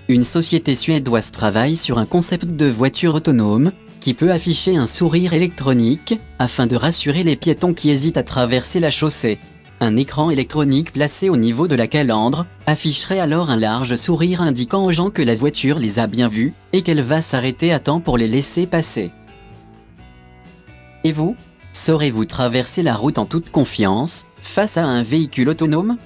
Une société suédoise travaille sur un concept de voiture autonome, qui peut afficher un sourire électronique, afin de rassurer les piétons qui hésitent à traverser la chaussée. Un écran électronique placé au niveau de la calandre, afficherait alors un large sourire indiquant aux gens que la voiture les a bien vus, et qu'elle va s'arrêter à temps pour les laisser passer. Et vous? Saurez-vous traverser la route en toute confiance, face à un véhicule autonome?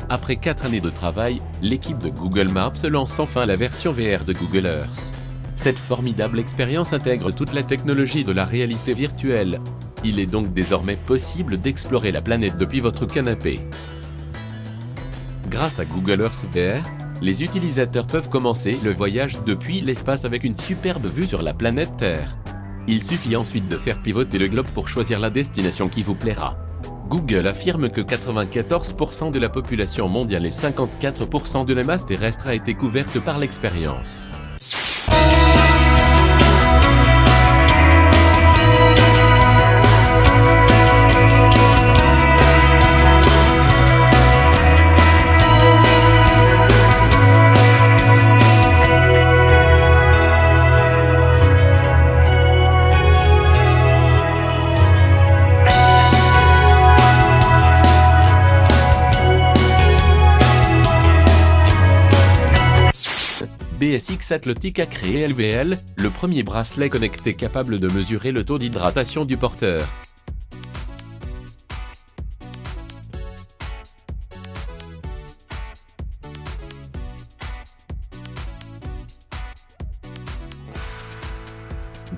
Après 4 années de travail, l'équipe de Google Maps lance enfin la version VR de Google Earth. Cette formidable expérience intègre toute la technologie de la réalité virtuelle. Il est donc désormais possible d'explorer la planète depuis votre canapé. Grâce à Google Earth VR, les utilisateurs peuvent commencer le voyage depuis l'espace avec une superbe vue sur la planète Terre. Il suffit ensuite de faire pivoter le globe pour choisir la destination qui vous plaira. Google affirme que 94% de la population mondiale et 54% de la masse terrestre a été couverte par l'expérience. BSX Athletic a créé LVL, le premier bracelet connecté capable de mesurer le taux d'hydratation du porteur.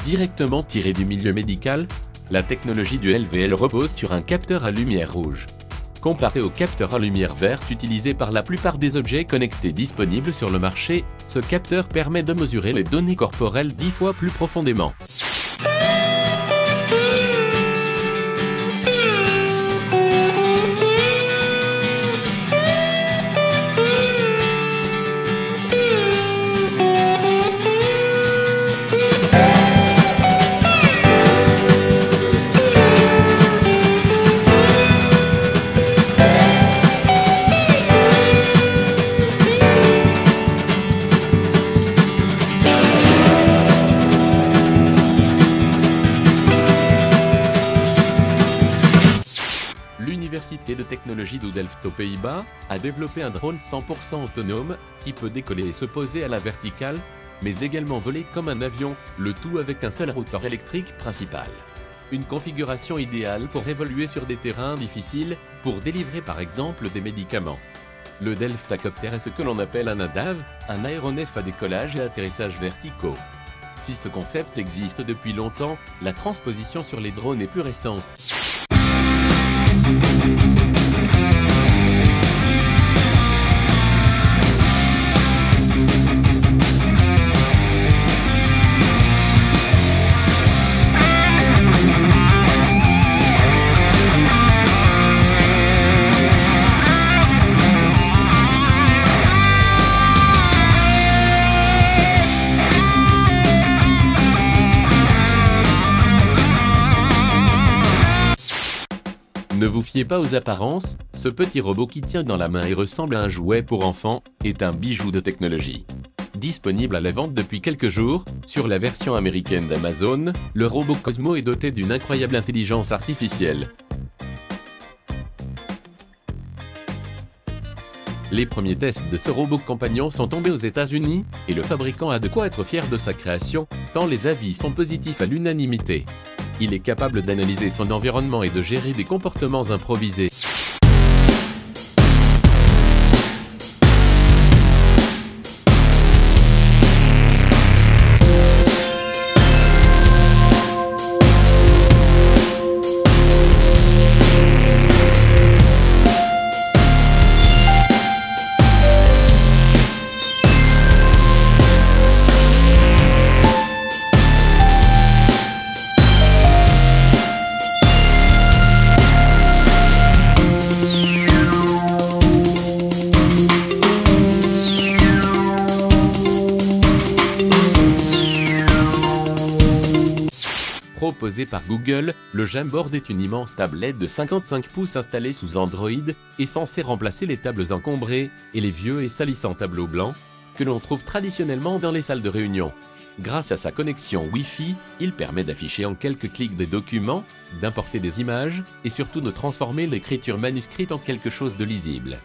Directement tiré du milieu médical, la technologie du LVL repose sur un capteur à lumière rouge. Comparé au capteur à lumière verte utilisé par la plupart des objets connectés disponibles sur le marché, ce capteur permet de mesurer les données corporelles 10 fois plus profondément. L'université de technologie de Delft aux Pays-Bas a développé un drone 100% autonome qui peut décoller et se poser à la verticale, mais également voler comme un avion, le tout avec un seul routeur électrique principal. Une configuration idéale pour évoluer sur des terrains difficiles, pour délivrer par exemple des médicaments. Le Delftacopter est ce que l'on appelle un ADAV, un aéronef à décollage et atterrissage verticaux. Si ce concept existe depuis longtemps, la transposition sur les drones est plus récente. Ne vous fiez pas aux apparences, ce petit robot qui tient dans la main et ressemble à un jouet pour enfants, est un bijou de technologie. Disponible à la vente depuis quelques jours, sur la version américaine d'Amazon, le robot Cosmo est doté d'une incroyable intelligence artificielle. Les premiers tests de ce robot compagnon sont tombés aux États-Unis, et le fabricant a de quoi être fier de sa création, tant les avis sont positifs à l'unanimité. Il est capable d'analyser son environnement et de gérer des comportements improvisés. Proposé par Google, le Jamboard est une immense tablette de 55 pouces installée sous Android et censée remplacer les tables encombrées et les vieux et salissants tableaux blancs que l'on trouve traditionnellement dans les salles de réunion. Grâce à sa connexion Wi-Fi, il permet d'afficher en quelques clics des documents, d'importer des images et surtout de transformer l'écriture manuscrite en quelque chose de lisible.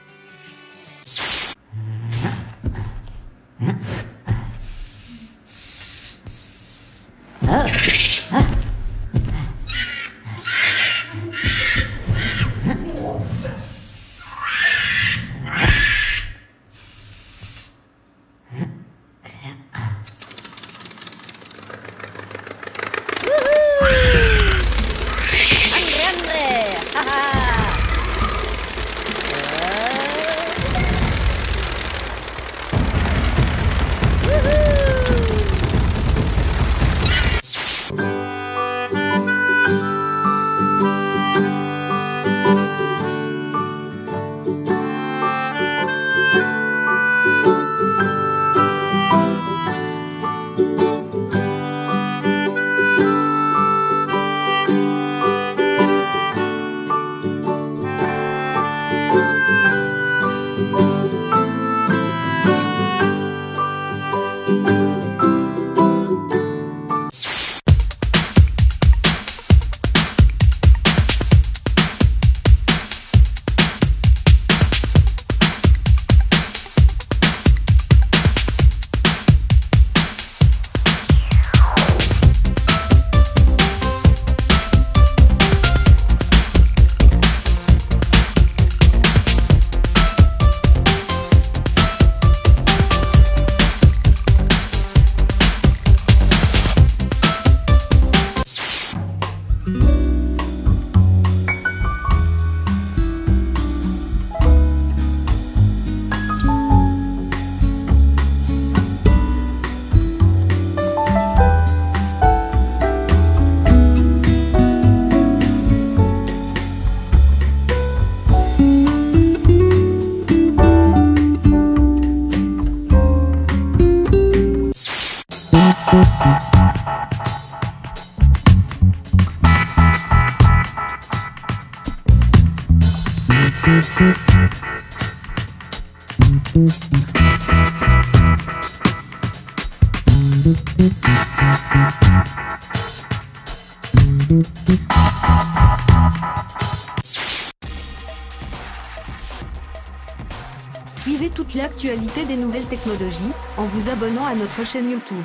Suivez toute l'actualité des nouvelles technologies en vous abonnant à notre chaîne YouTube.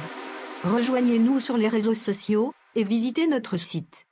Rejoignez-nous sur les réseaux sociaux et visitez notre site.